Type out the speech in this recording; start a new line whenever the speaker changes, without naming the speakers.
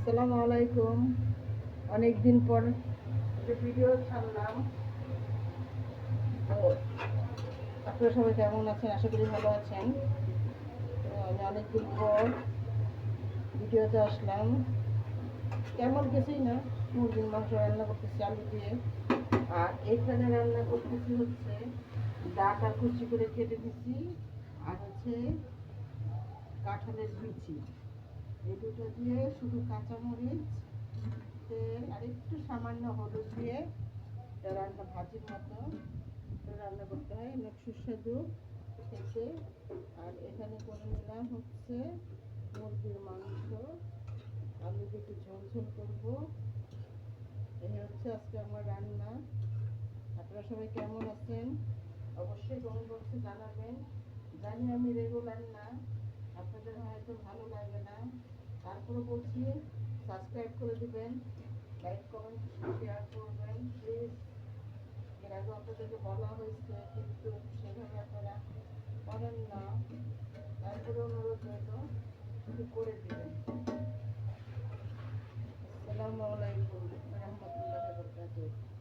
আসসালামু আলাইকুম। অনেক দিন পর একটা ভিডিও ছাড়লাম। তো আপনারা সবাই কেমন আছেন? আশা করি ভালো আছেন। তো আমি অনেকদিন পর ভিডিওতে আসলাম। তেমন কিছুই না, মুরগির মাংস রান্না করতেছি আলু দিয়ে। আর এখানে রান্না করতেছি হচ্ছে ডাটা কুচি করে কেটে দিচ্ছি, আর হচ্ছে কাঁঠালের বিচি। এই দুটো দিয়ে শুধু কাঁচামরিচ, তেল আর একটু সামান্য হলুদ দিয়ে রান্না ভাজির মতো রান্না করতে হয়, অনেক সুস্বাদু খেতে। আর এখানে করে নিলাম হচ্ছে মুরগির মাংস, আলু দিয়ে একটু ঝোল ঝোল করবো। এই হচ্ছে আজকে আমার রান্না। আপনারা সবাই কেমন আছেন অবশ্যই কমেন্ট বক্সে জানাবেন। জানি আমি রেগুলার না, আপনাদের হয়তো ভালো লাগে না, তারপরে বলছি সাবস্ক্রাইব করে দিবেন, লাইক কমেন্ট শেয়ার করবেন প্লিজ। এর আগে আপনাদেরকে বলা হয়েছে কিন্তু সেভাবে আপনারা করেন না, তারপরে অনুরোধ রইল একটু করে দিবেন। আসসালামু আলাইকুম রহমতুল্লাহ বরকাতুহু।